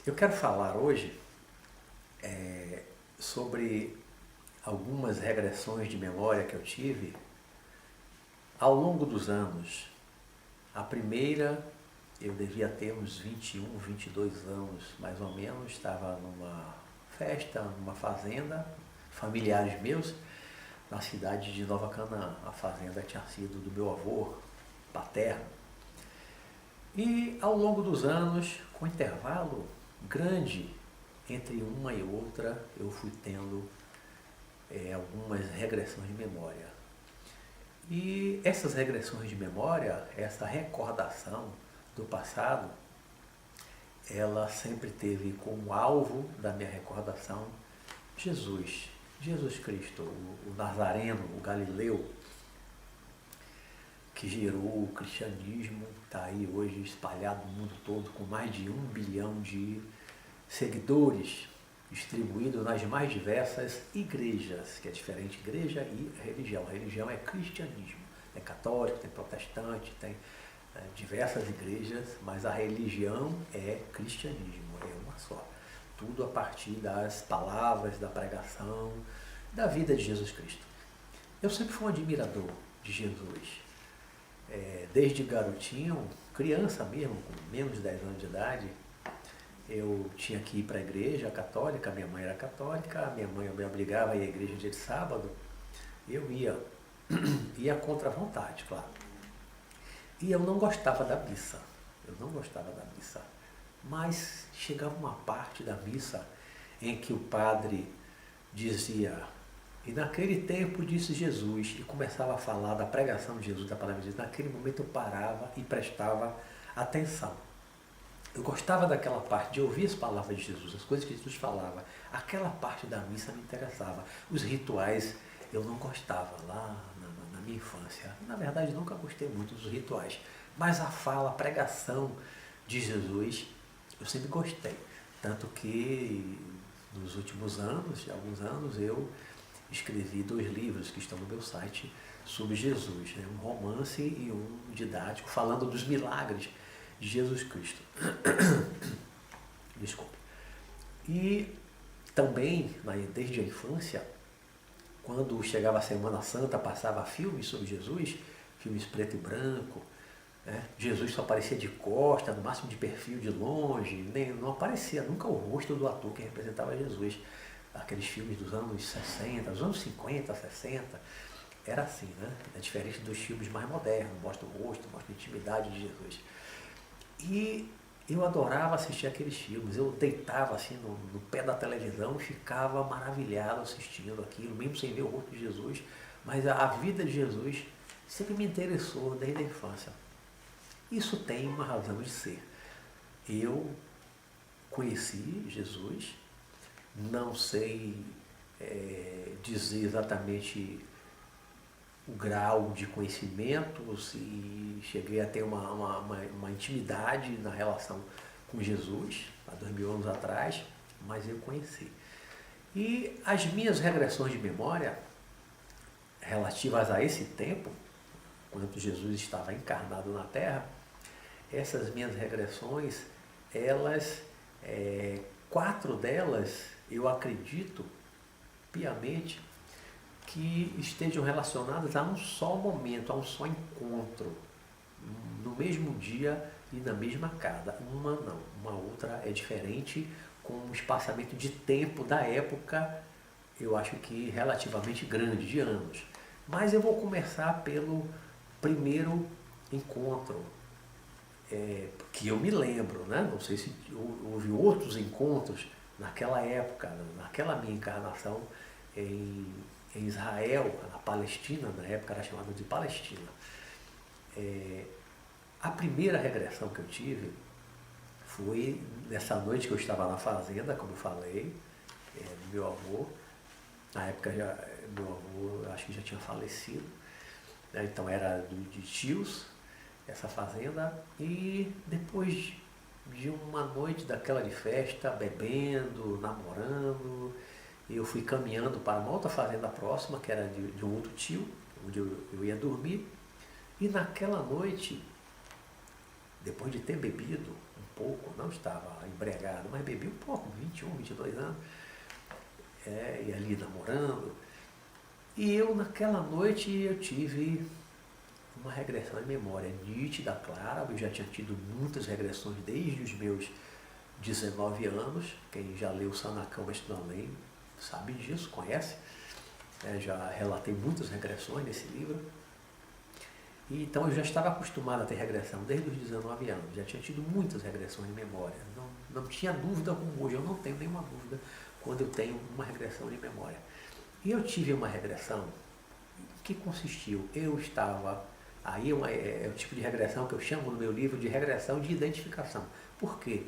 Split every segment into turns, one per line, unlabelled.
Eu quero falar hoje sobre algumas regressões de memória que eu tive ao longo dos anos. A primeira, eu devia ter uns 21, 22 anos, mais ou menos, estava numa festa, numa fazenda, familiares meus, na cidade de Nova Canaã. A fazenda tinha sido do meu avô paterno. E ao longo dos anos, com intervalo grande entre uma e outra, eu fui tendo algumas regressões de memória. E essas regressões de memória, essa recordação do passado, ela sempre teve como alvo da minha recordação Jesus, Jesus Cristo, o Nazareno, o Galileu, que gerou o cristianismo, está aí hoje espalhado no mundo todo com mais de 1 bilhão de seguidores, distribuído nas mais diversas igrejas, que é diferente igreja e religião. A religião é cristianismo, é católico, tem protestante, tem diversas igrejas, mas a religião é cristianismo, é uma só. Tudo a partir das palavras, da pregação, da vida de Jesus Cristo. Eu sempre fui um admirador de Jesus. Desde garotinho, criança mesmo, com menos de 10 anos de idade, eu tinha que ir para a igreja católica, minha mãe era católica, minha mãe me obrigava a ir à igreja dia de sábado, eu ia contra a vontade, claro. E eu não gostava da missa, mas chegava uma parte da missa em que o padre dizia: e naquele tempo disse Jesus, e começava a falar da pregação de Jesus, da palavra de Jesus. Naquele momento eu parava e prestava atenção. Eu gostava daquela parte, de ouvir as palavras de Jesus, as coisas que Jesus falava. Aquela parte da missa me interessava. Os rituais eu não gostava lá na minha infância. Na verdade, nunca gostei muito dos rituais. Mas a fala, a pregação de Jesus, eu sempre gostei. Tanto que nos últimos anos, de alguns anos, eu escrevi 2 livros que estão no meu site sobre Jesus, né? Um romance e um didático falando dos milagres de Jesus Cristo. Desculpe. E também, desde a infância, quando chegava a Semana Santa, passava filmes sobre Jesus, filmes preto e branco, né? Jesus só aparecia de costa, no máximo de perfil de longe, nem, não aparecia nunca o rosto do ator que representava Jesus. Aqueles filmes dos anos 60, dos anos 50, 60, era assim, né? É diferente dos filmes mais modernos, mostra o rosto, mostra a intimidade de Jesus. E eu adorava assistir aqueles filmes, eu deitava assim no pé da televisão e ficava maravilhado assistindo aquilo, mesmo sem ver o rosto de Jesus, mas a vida de Jesus sempre me interessou desde a infância. Isso tem uma razão de ser. Eu conheci Jesus, não sei dizer exatamente o grau de conhecimento, se cheguei a ter uma intimidade na relação com Jesus, há 2000 anos atrás, mas eu conheci. E as minhas regressões de memória, relativas a esse tempo, quando Jesus estava encarnado na Terra, essas minhas regressões, elas, 4 delas, eu acredito piamente que estejam relacionadas a um só momento, a um só encontro, no mesmo dia e na mesma casa. Uma não, uma outra é diferente, com um espaçamento de tempo da época, eu acho que relativamente grande, de anos. Mas eu vou começar pelo primeiro encontro, que eu me lembro, né? Não sei se houve outros encontros naquela época, naquela minha encarnação em Israel, na Palestina, na época era chamada de Palestina. A primeira regressão que eu tive foi nessa noite que eu estava na fazenda, como eu falei, do meu avô. Na época meu avô acho que já tinha falecido, né? Então era de tios, essa fazenda, e depois de uma noite daquela de festa, bebendo, namorando, eu fui caminhando para uma outra fazenda próxima, que era de um outro tio, onde eu ia dormir, e naquela noite, depois de ter bebido um pouco, não estava embriagado, mas bebi um pouco, 21, 22 anos, e ali namorando. E eu, naquela noite, eu tive uma regressão de memória nítida, clara. Eu já tinha tido muitas regressões desde os meus 19 anos. Quem já leu Sanacão Mestre do Além sabe disso, conhece. Já relatei muitas regressões nesse livro. E, então eu já estava acostumado a ter regressão desde os 19 anos. Já tinha tido muitas regressões de memória. Não tinha dúvida como hoje. Eu não tenho nenhuma dúvida quando eu tenho uma regressão de memória. E eu tive uma regressão que consistiu, eu estava, aí é o tipo de regressão que eu chamo no meu livro de regressão de identificação. Por quê?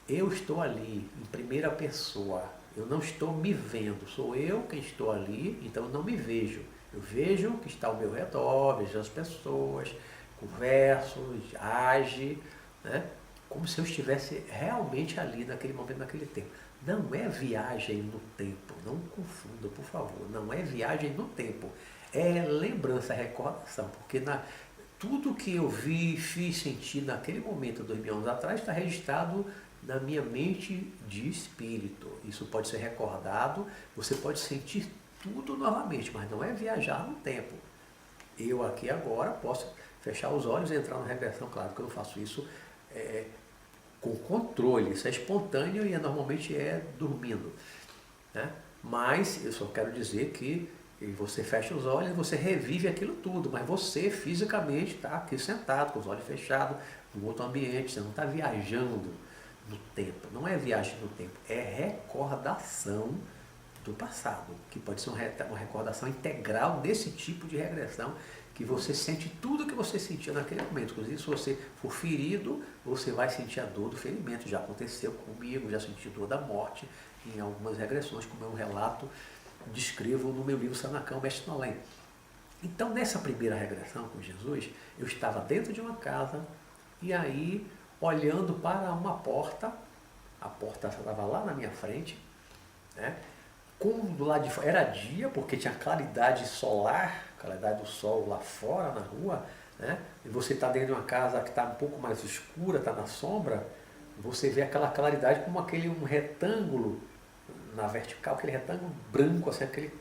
Eu estou ali em primeira pessoa, eu não estou me vendo, sou eu quem estou ali, então eu não me vejo. Eu vejo o que está ao meu redor, vejo as pessoas, converso, age, né? Como se eu estivesse realmente ali naquele momento, naquele tempo. Não é viagem no tempo, não confunda, por favor, não é viagem no tempo, é lembrança, recordação, porque tudo que eu vi, fiz, senti naquele momento, 2000 anos atrás, está registrado na minha mente de espírito. Isso pode ser recordado, você pode sentir tudo novamente, mas não é viajar no tempo. Eu aqui agora posso fechar os olhos e entrar na regressão, claro que eu não faço isso com controle, isso é espontâneo e normalmente é dormindo, né? Mas eu só quero dizer que você fecha os olhos e você revive aquilo tudo, mas você fisicamente está aqui sentado, com os olhos fechados, num outro ambiente, você não está viajando no tempo, não é viagem no tempo, é recordação do passado, que pode ser uma recordação integral desse tipo de regressão, que você sente tudo que você sentia naquele momento. Inclusive, se você for ferido, você vai sentir a dor do ferimento. Já aconteceu comigo, já senti dor da morte em algumas regressões, como é um relato, descrevo no meu livro Sanacão Mestre do Além. Então, nessa primeira regressão com Jesus, eu estava dentro de uma casa e aí, olhando para uma porta, a porta estava lá na minha frente, né? Do lado de fora, era dia, porque tinha claridade solar, claridade do sol lá fora, na rua, né? E você está dentro de uma casa que está um pouco mais escura, está na sombra, você vê aquela claridade como um retângulo na vertical, aquele retângulo branco, assim, aquele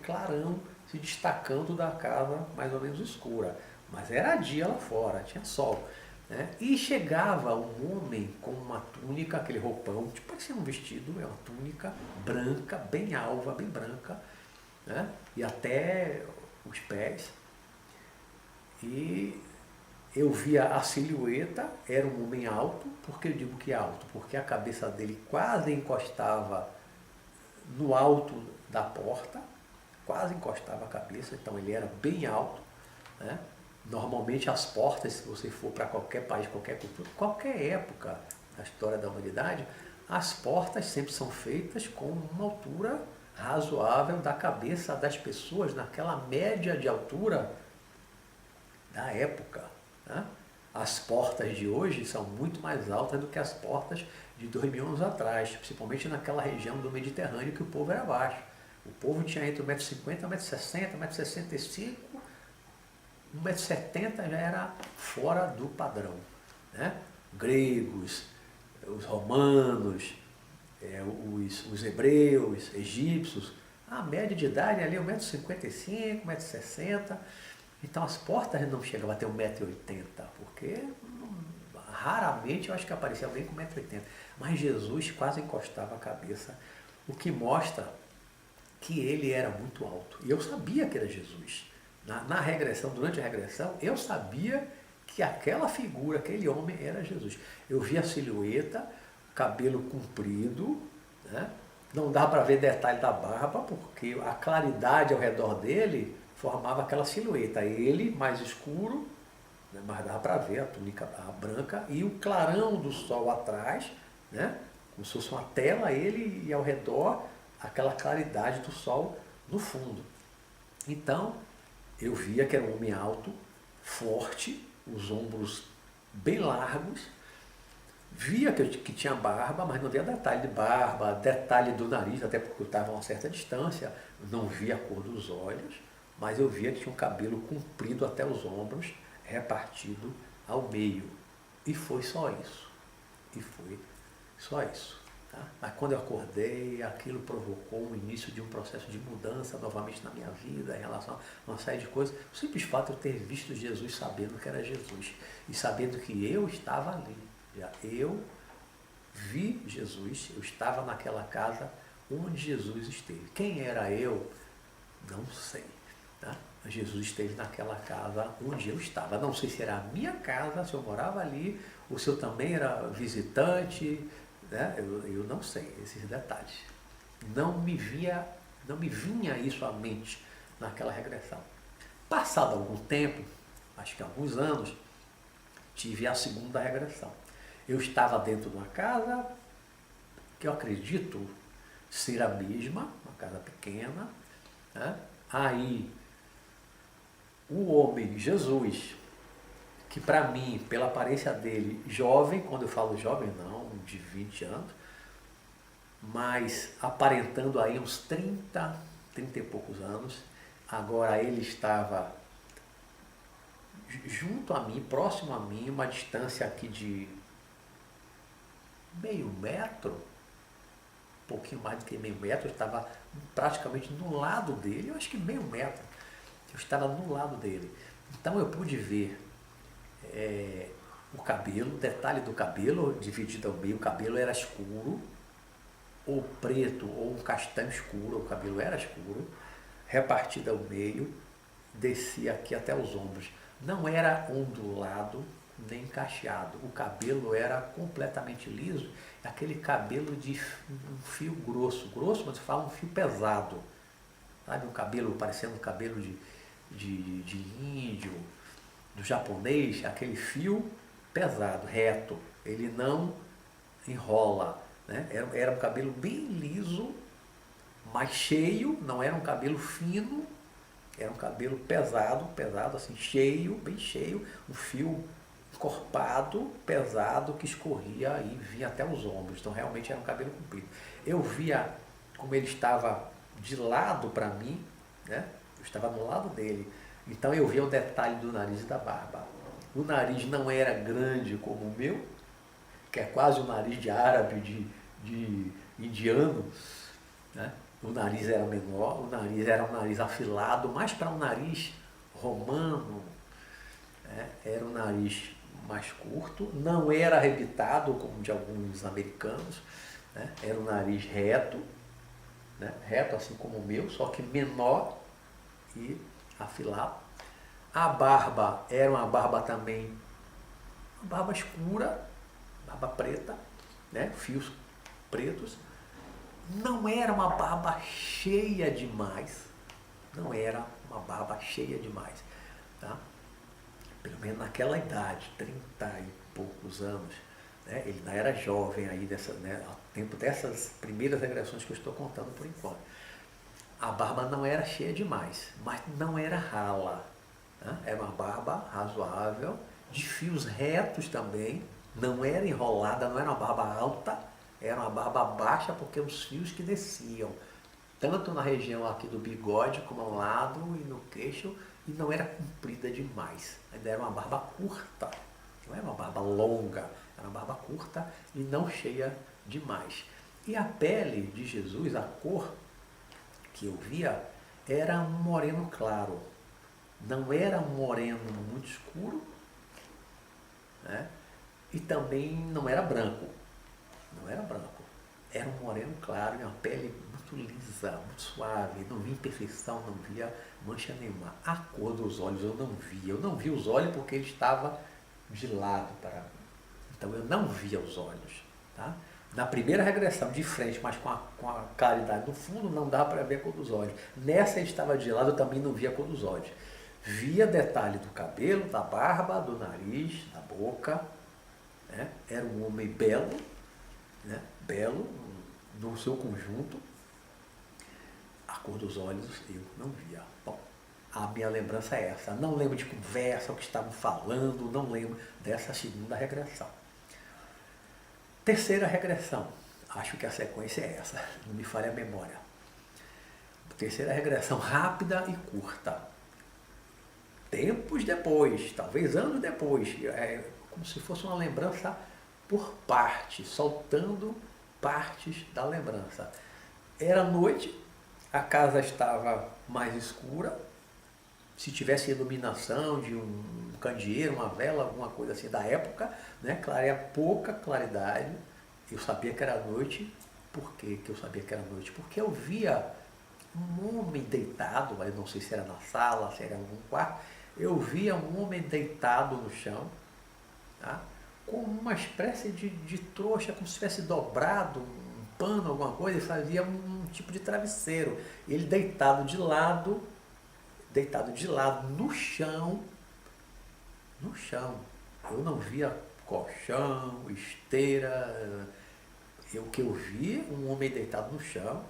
clarão se destacando da casa mais ou menos escura. Mas era dia lá fora, tinha sol. Né? E chegava um homem com uma túnica, aquele roupão, tipo parecia um vestido, é uma túnica branca, bem alva, bem branca, né? E até os pés. E eu via a silhueta, era um homem alto. Por que eu digo que alto? Porque a cabeça dele quase encostava no alto da porta, quase encostava a cabeça, então ele era bem alto, né? Normalmente as portas, se você for para qualquer país, qualquer cultura, qualquer época da história da humanidade, as portas sempre são feitas com uma altura razoável da cabeça das pessoas, naquela média de altura da época, né? As portas de hoje são muito mais altas do que as portas de 2000 anos atrás, principalmente naquela região do Mediterrâneo que o povo era baixo. O povo tinha entre 1,50 m, 1,60 m, 1,65 m, 1,70 m já era fora do padrão, né? Gregos, os romanos, os hebreus, egípcios, a média de idade ali é 1,55 m, 1,60 m. Então as portas não chegavam a ter 1,80 m, porque raramente eu acho que aparecia alguém com 1,80 m. Mas Jesus quase encostava a cabeça, o que mostra que ele era muito alto. E eu sabia que era Jesus. Na regressão, durante a regressão, eu sabia que aquela figura, aquele homem era Jesus. Eu vi a silhueta, cabelo comprido, né? Não dava para ver detalhe da barba, porque a claridade ao redor dele formava aquela silhueta. Ele mais escuro, né? Mas dava para ver a túnica branca e o clarão do sol atrás, né? Como se fosse uma tela, ele e ao redor aquela claridade do sol no fundo. Então, eu via que era um homem alto, forte, os ombros bem largos, via que tinha barba, mas não via detalhe de barba, detalhe do nariz, até porque eu estava a uma certa distância, não via a cor dos olhos, mas eu via que tinha um cabelo comprido até os ombros, repartido ao meio. E foi só isso. E foi só isso. Tá? Mas quando eu acordei, aquilo provocou o início de um processo de mudança novamente na minha vida, em relação a uma série de coisas. O simples fato de eu ter visto Jesus sabendo que era Jesus e sabendo que eu estava ali. Eu vi Jesus, eu estava naquela casa onde Jesus esteve. Quem era eu? Não sei. Tá? Jesus esteve naquela casa onde eu estava. Não sei se era a minha casa, se eu morava ali, ou se eu também era visitante, né? Eu não sei esses detalhes. Não me vinha isso à mente naquela regressão. Passado algum tempo, acho que alguns anos, tive a segunda regressão. Eu estava dentro de uma casa que eu acredito ser a mesma, uma casa pequena, né? Aí o homem, Jesus, que para mim, pela aparência dele, jovem, quando eu falo jovem, não, de 20 anos, mas aparentando aí uns 30 e poucos anos, agora ele estava junto a mim, próximo a mim, uma distância aqui de meio metro, um pouquinho mais do que meio metro, eu estava praticamente no lado dele, eu acho que meio metro, eu estava no lado dele. Então eu pude ver o cabelo, detalhe do cabelo, dividido ao meio, o cabelo era escuro, ou preto, ou um castanho escuro, o cabelo era escuro, repartido ao meio, descia aqui até os ombros. Não era ondulado, nem cacheado, o cabelo era completamente liso, aquele cabelo de um fio grosso, mas fala um fio pesado, sabe, um cabelo parecendo um cabelo de índio, do japonês, aquele fio pesado, reto, ele não enrola, né? Era um cabelo bem liso, mas cheio, não era um cabelo fino, era um cabelo pesado, assim, cheio, bem cheio, um fio encorpado, pesado, que escorria e vinha até os ombros, então realmente era um cabelo comprido. Eu via como ele estava de lado para mim, né? Eu estava do lado dele, então eu via o detalhe do nariz e da barba. O nariz não era grande como o meu, que é quase o nariz de árabe, de indiano, né? O nariz era menor, o nariz era um nariz afilado, mais para um nariz romano, né? Era um nariz mais curto, não era arrebitado como de alguns americanos, né? Era um nariz reto, né? Reto assim como o meu, só que menor e afilado. A barba era uma barba também, uma barba escura, barba preta, né? Fios pretos. Não era uma barba cheia demais, não era uma barba cheia demais, tá? Pelo menos naquela idade, 30 e poucos anos, né? Ele ainda era jovem aí, né? Ao tempo dessas primeiras regressões que eu estou contando por enquanto. A barba não era cheia demais, mas não era rala, né? Era uma barba razoável, de fios retos também, não era enrolada, não era uma barba alta, era uma barba baixa porque os fios que desciam, tanto na região aqui do bigode como ao lado e no queixo, e não era comprida demais, ainda era uma barba curta, não era uma barba longa, era uma barba curta e não cheia demais. E a pele de Jesus, a cor que eu via, era um moreno claro, não era um moreno muito escuro, né? E também não era branco, era um moreno claro e uma pele muito lisa, muito suave, não via imperfeição, não via mancha nenhuma. A cor dos olhos eu não vi os olhos porque ele estava de lado para mim, então eu não via os olhos, tá? Na primeira regressão, de frente, mas com a claridade do fundo, não dá para ver a cor dos olhos. Nessa ele estava de lado, eu também não via a cor dos olhos. Via detalhe do cabelo, da barba, do nariz, da boca, né? Era um homem belo, né? Belo no seu conjunto. A cor dos olhos eu não via. Bom, a minha lembrança é essa. Não lembro de conversa, o que estavam falando, não lembro dessa segunda regressão. Terceira regressão, acho que a sequência é essa, não me falha a memória. Terceira regressão, rápida e curta. Tempos depois, talvez anos depois, é como se fosse uma lembrança por partes, soltando partes da lembrança. Era noite, a casa estava mais escura. Se tivesse iluminação de um candeeiro, uma vela, alguma coisa assim da época, né, clareia pouca claridade. Eu sabia que era noite. Por que eu sabia que era noite? Porque eu via um homem deitado, eu não sei se era na sala, se era em algum quarto, eu via um homem deitado no chão, tá, com uma espécie de trouxa, como se tivesse dobrado um pano, alguma coisa, e fazia um tipo de travesseiro. Ele deitado de lado no chão, no chão. Eu não via colchão, esteira. O que eu vi, um homem deitado no chão.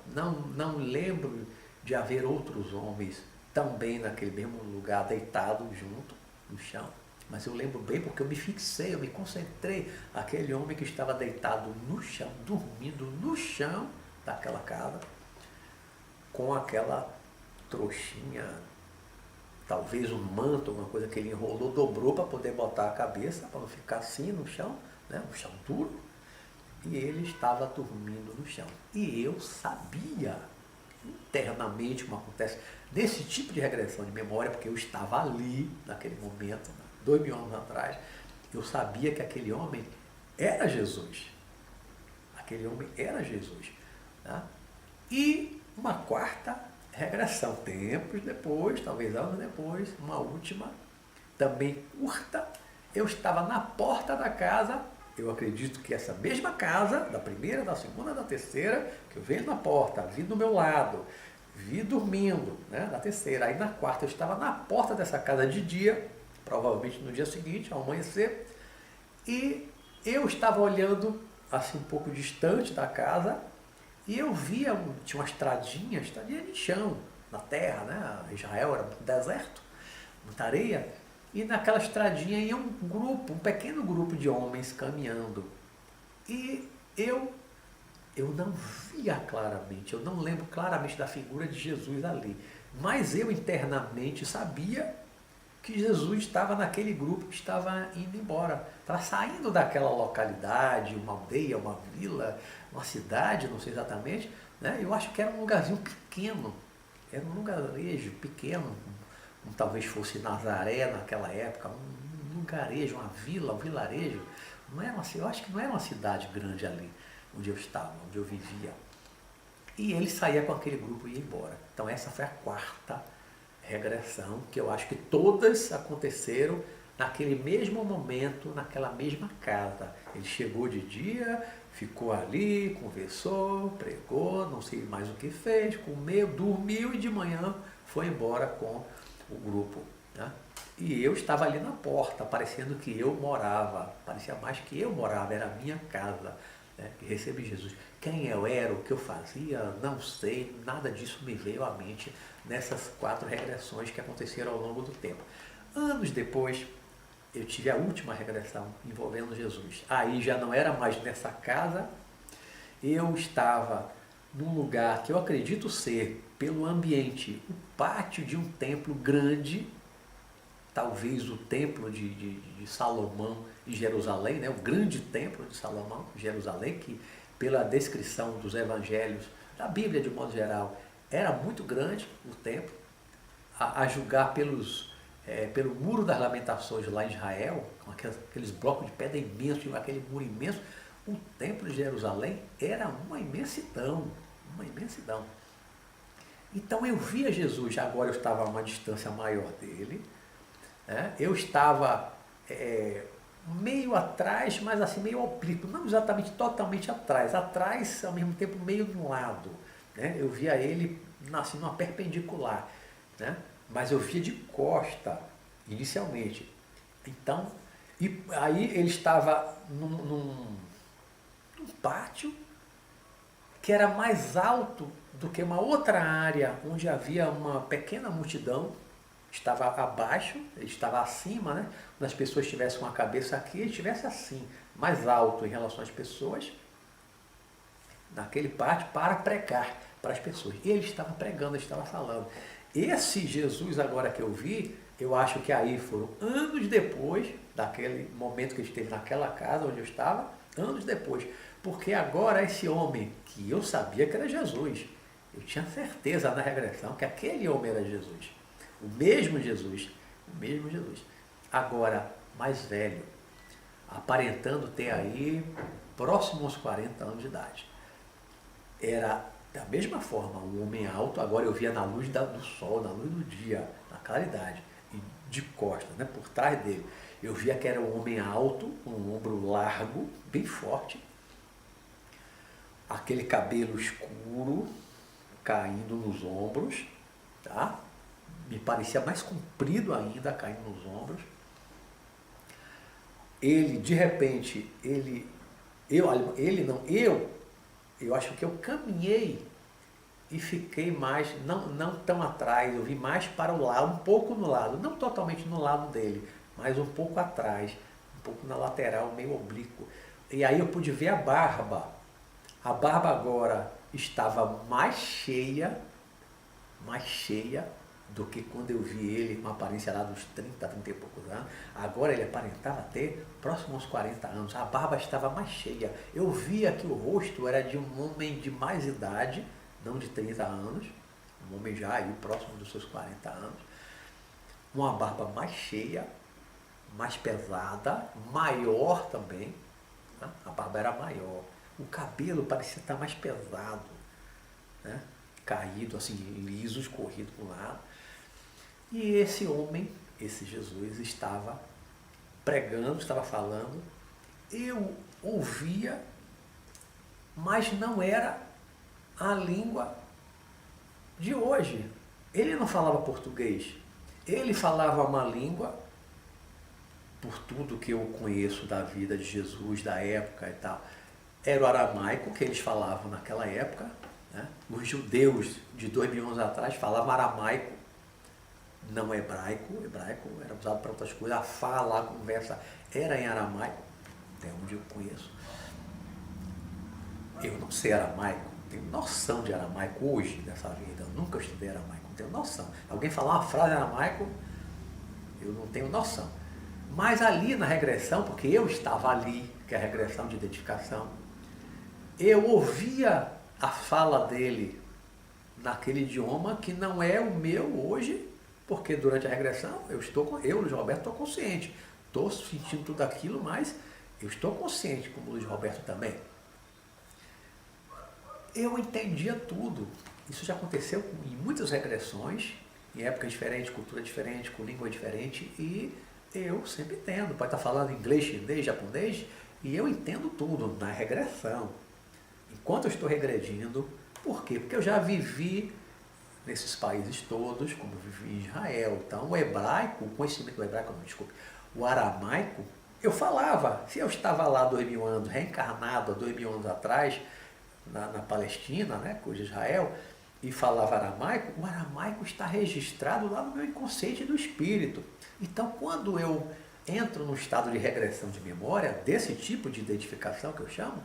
Não lembro de haver outros homens também naquele mesmo lugar, deitados junto no chão. Mas eu lembro bem porque eu me fixei, eu me concentrei. Aquele homem que estava deitado no chão, dormindo no chão daquela casa, com aquela trouxinha, talvez um manto, alguma coisa que ele enrolou, dobrou para poder botar a cabeça, para não ficar assim no chão, né, no chão duro. E ele estava dormindo no chão. E eu sabia internamente como acontece nesse tipo de regressão de memória, porque eu estava ali naquele momento, 2000 anos atrás. Eu sabia que aquele homem era Jesus. Aquele homem era Jesus. Tá? E uma quarta regressão, tempos depois, talvez anos depois, uma última, também curta. Eu estava na porta da casa. Eu acredito que essa mesma casa, da primeira, da segunda, da terceira, que eu vejo na porta, vi do meu lado, vi dormindo, né, na terceira. Aí na quarta eu estava na porta dessa casa de dia, provavelmente no dia seguinte, ao amanhecer, e eu estava olhando assim um pouco distante da casa, e eu via, tinha uma estradinha de chão, na terra, né? Israel era muito deserto, muita areia. E naquela estradinha ia um grupo, um pequeno grupo de homens caminhando. E eu não via claramente, eu não lembro claramente da figura de Jesus ali. Mas eu internamente sabia que Jesus estava naquele grupo que estava indo embora. Estava saindo daquela localidade, uma aldeia, uma vila, uma cidade, não sei exatamente. Né? Eu acho que era um lugarzinho pequeno. Era um lugarejo pequeno, talvez fosse Nazaré naquela época, um lugarejo, uma vila, um vilarejo. Não era eu acho que não era uma cidade grande ali, onde eu estava, onde eu vivia. E ele saía com aquele grupo e ia embora. Então essa foi a quarta regressão, que eu acho que todas aconteceram naquele mesmo momento, naquela mesma casa. Ele chegou de dia, ficou ali, conversou, pregou, não sei mais o que fez, comeu, dormiu e de manhã foi embora com o grupo. Né? E eu estava ali na porta, parecendo que eu morava, parecia mais que eu morava, era a minha casa, né, que recebi Jesus. Quem eu era, o que eu fazia, não sei, nada disso me veio à mente nessas 4 regressões que aconteceram ao longo do tempo. Anos depois, eu tive a última regressão envolvendo Jesus. Aí já não era mais nessa casa, eu estava num lugar que eu acredito ser, pelo ambiente, o pátio de um templo grande, talvez o templo de Salomão em Jerusalém, né? O grande templo de Salomão em Jerusalém, que pela descrição dos evangelhos, da Bíblia de modo geral, era muito grande o templo, a julgar pelo Muro das Lamentações lá em Israel, com aqueles blocos de pedra imensos, aquele muro imenso. O templo de Jerusalém era uma imensidão, uma imensidão. Então eu via Jesus, agora eu estava a uma distância maior dele, né? Eu estava meio atrás, mas assim meio oblíquo, não exatamente totalmente atrás, ao mesmo tempo meio de um lado. Né? Eu via ele assim, numa perpendicular, né? Mas eu via de costa, inicialmente. Então, e aí ele estava num pátio que era mais alto do que uma outra área onde havia uma pequena multidão. Estava abaixo, ele estava acima, né? Quando as pessoas tivessem uma cabeça aqui, ele estivesse assim, mais alto em relação às pessoas, naquele pátio, para pregar para as pessoas. E ele estava pregando, ele estava falando. Esse Jesus agora que eu vi, eu acho que aí foram anos depois daquele momento que ele esteve naquela casa onde eu estava, Anos depois. Porque agora esse homem, que eu sabia que era Jesus, eu tinha certeza na regressão que aquele homem era Jesus. O mesmo Jesus. O mesmo Jesus. Agora, mais velho, aparentando ter aí próximo aos 40 anos de idade. Era da mesma forma um homem alto, agora eu via na luz do sol, na luz do dia, na claridade, e de costas, né, por trás dele. Eu via que era um homem alto, um ombro largo, bem forte, aquele cabelo escuro caindo nos ombros, tá? Me parecia mais comprido ainda, caindo nos ombros. Ele, de repente, eu acho que eu caminhei e fiquei mais, não tão atrás, eu vi mais para o lado, um pouco no lado, não totalmente no lado dele, mas um pouco atrás, um pouco na lateral, meio oblíquo. E aí eu pude ver a barba. A barba agora estava mais cheia do que quando eu vi ele com a aparência lá dos 30 e poucos anos. Agora ele aparentava ter próximo aos 40 anos. A barba estava mais cheia. Eu via que o rosto era de um homem de mais idade, não de 30 anos, um homem já aí próximo dos seus 40 anos. Uma barba mais cheia, mais pesada, maior também. Né? A barba era maior. O cabelo parecia estar mais pesado, né? Caído, assim, liso, escorrido para um lado. E esse homem, esse Jesus, estava pregando, estava falando. Eu ouvia, mas não era a língua de hoje. Ele não falava português. Ele falava uma língua, por tudo que eu conheço da vida de Jesus, da época e tal, era o aramaico que eles falavam naquela época. Né? Os judeus de 2000 anos atrás falavam aramaico, não hebraico. Hebraico era usado para outras coisas. A fala, a conversa era em aramaico, até onde eu conheço. Eu não sei aramaico, não tenho noção de aramaico hoje nessa vida. Eu nunca estudei aramaico, não tenho noção. Alguém falar uma frase em aramaico, eu não tenho noção. Mas ali na regressão, porque eu estava ali, que é a regressão de identificação, eu ouvia a fala dele naquele idioma que não é o meu hoje, porque durante a regressão eu, Luiz Roberto, estou consciente, estou sentindo tudo aquilo, mas eu estou consciente, como o Luiz Roberto também. Eu entendia tudo. Isso já aconteceu em muitas regressões, em épocas diferentes, cultura diferente, com língua diferente, e eu sempre entendo. Pode estar falando inglês, chinês, japonês, e eu entendo tudo na regressão. Enquanto eu estou regredindo, por quê? Porque eu já vivi nesses países todos, como eu vivi em Israel. Então, o hebraico, o conhecimento do hebraico, não, desculpe, o aramaico, eu falava. Se eu estava lá 2000 anos, reencarnado há 2000 anos atrás, na Palestina, né, coisa de Israel, e falava aramaico, o aramaico está registrado lá no meu inconsciente do espírito. Então, quando eu entro no estado de regressão de memória, desse tipo de identificação que eu chamo,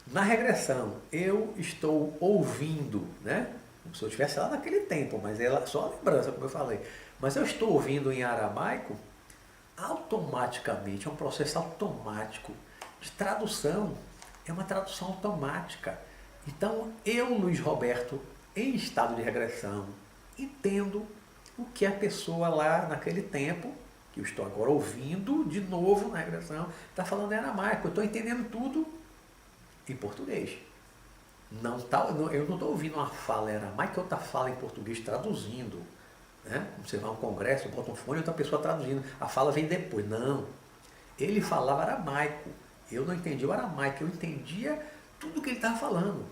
na regressão, eu estou ouvindo, né? Como se eu estivesse lá naquele tempo, mas é só a lembrança, como eu falei. Mas eu estou ouvindo em aramaico, automaticamente, é um processo automático de tradução. É uma tradução automática. Então, eu, Luiz Roberto, em estado de regressão, entendo o que a pessoa lá naquele tempo, que eu estou agora ouvindo de novo na regressão, está falando em aramaico. Eu estou entendendo tudo em português. Eu não estou ouvindo uma fala em aramaico e outra fala em português traduzindo. Né? Você vai a um congresso, bota um fone e outra pessoa traduzindo. A fala vem depois. Não. Ele falava aramaico. Eu não entendia o aramaico, eu entendia tudo que ele estava falando.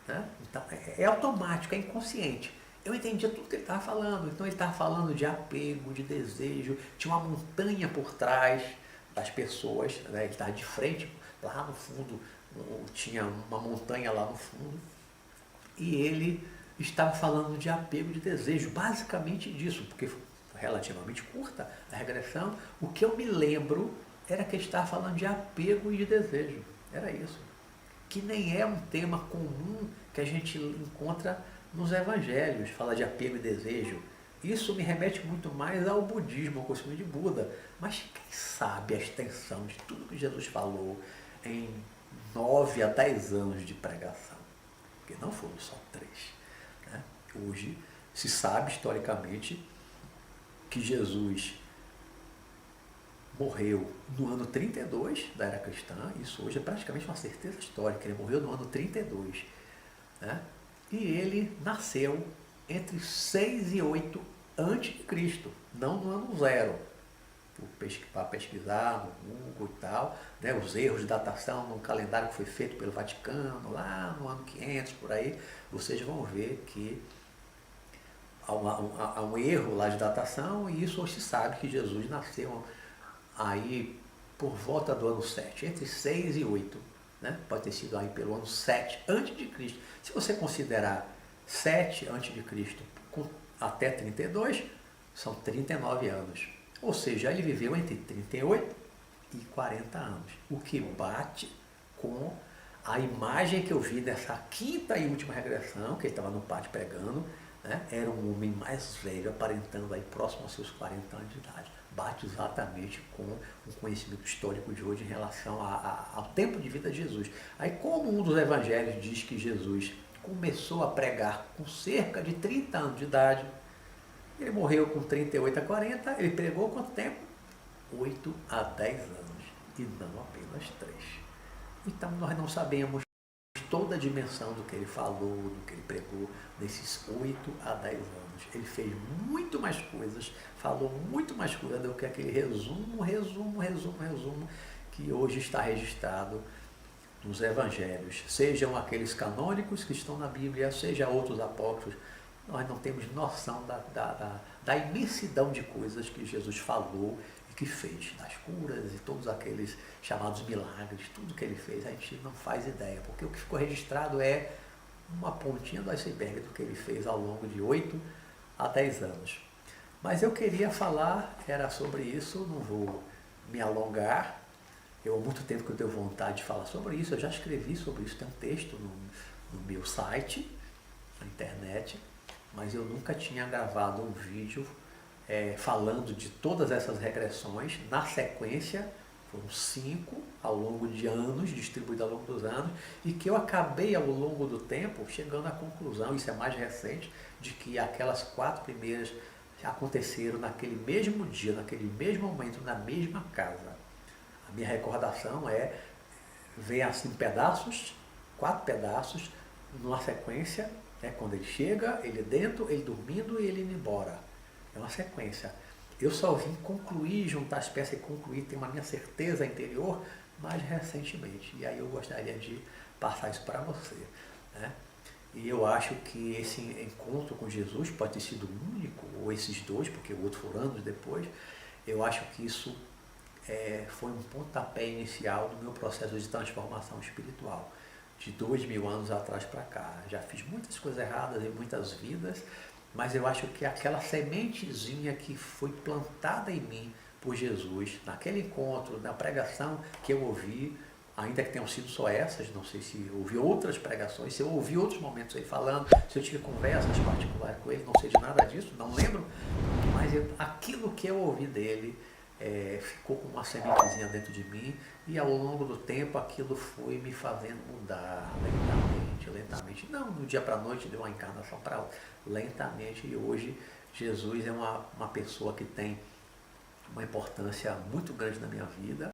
Né? Então, é automático, é inconsciente. Eu entendia tudo que ele estava falando. Então ele estava falando de apego, de desejo, tinha uma montanha por trás das pessoas, né? Ele estava de frente, lá no fundo, tinha uma montanha lá no fundo, e ele estava falando de apego, de desejo, basicamente disso, porque foi relativamente curta a regressão. O que eu me lembro era que ele estava falando de apego e de desejo, era isso, que nem é um tema comum que a gente encontra nos evangelhos, fala de apego e desejo. isso me remete muito mais ao budismo, ao costume de Buda. Mas quem sabe a extensão de tudo que Jesus falou em 9 a 10 anos de pregação? Porque não foram só 3. Né? Hoje se sabe historicamente que Jesus morreu no ano 32 da era cristã. Isso hoje é praticamente uma certeza histórica. Ele morreu no ano 32. Né? E ele nasceu entre 6 e 8 antes de Cristo, não no ano 0. Para pesquisar no Google e tal, né, os erros de datação no calendário que foi feito pelo Vaticano, lá no ano 500, por aí, vocês vão ver que há um erro lá de datação, e isso hoje se sabe que Jesus nasceu aí por volta do ano 7, entre 6 e 8. Né? Pode ter sido aí pelo ano 7 antes de Cristo. Se você considerar 7 antes de Cristo até 32, são 39 anos. Ou seja, ele viveu entre 38 e 40 anos, o que bate com a imagem que eu vi dessa quinta e última regressão, que ele estava no pátio pregando, né? Era um homem mais velho, aparentando aí próximo aos seus 40 anos de idade. Bate exatamente com o conhecimento histórico de hoje em relação ao tempo de vida de Jesus. Aí, como um dos evangelhos diz que Jesus começou a pregar com cerca de 30 anos de idade, ele morreu com 38 a 40, ele pregou quanto tempo? 8 a 10 anos, e não apenas 3. Então nós não sabemos toda a dimensão do que ele falou, do que ele pregou, nesses 8 a 10 anos. Ele fez muito mais coisas, falou muito mais coisas do que aquele resumo, que hoje está registrado nos evangelhos. Sejam aqueles canônicos que estão na Bíblia, seja outros apócrifos. Nós não temos noção da imensidão de coisas que Jesus falou e que fez, das curas e todos aqueles chamados milagres, tudo que ele fez, a gente não faz ideia, porque o que ficou registrado é uma pontinha do iceberg do que ele fez ao longo de 8 a 10 anos. Mas eu queria falar, era sobre isso, não vou me alongar. Eu há muito tempo que eu tenho vontade de falar sobre isso, eu já escrevi sobre isso, tem um texto no meu site, na internet, mas eu nunca tinha gravado um vídeo falando de todas essas regressões na sequência. Foram 5 ao longo de anos, distribuídas ao longo dos anos, e que eu acabei ao longo do tempo chegando à conclusão, isso é mais recente, de que aquelas 4 primeiras aconteceram naquele mesmo dia, naquele mesmo momento, na mesma casa. A minha recordação vem assim pedaços, 4 pedaços, numa sequência. Quando ele chega, ele dentro, ele dormindo e ele indo embora. É uma sequência. Eu só vim concluir, juntar as peças e concluir, ter uma minha certeza interior mais recentemente. E aí eu gostaria de passar isso para você. Né? E eu acho que esse encontro com Jesus pode ter sido único, ou esses 2, porque o outro foram anos depois. Eu acho que isso foi um pontapé inicial do meu processo de transformação espiritual. De 2000 anos atrás para cá. Já fiz muitas coisas erradas em muitas vidas, mas eu acho que aquela sementezinha que foi plantada em mim por Jesus, naquele encontro, na pregação que eu ouvi, ainda que tenham sido só essas, não sei se eu ouvi outras pregações, se eu ouvi outros momentos aí falando, se eu tive conversas particulares com ele, não sei de nada disso, não lembro, mas aquilo que eu ouvi dele ficou com uma sementezinha dentro de mim, e ao longo do tempo aquilo foi me fazendo mudar lentamente, não do dia para a noite, de uma encarnação para outra, lentamente. E hoje Jesus é uma pessoa que tem uma importância muito grande na minha vida.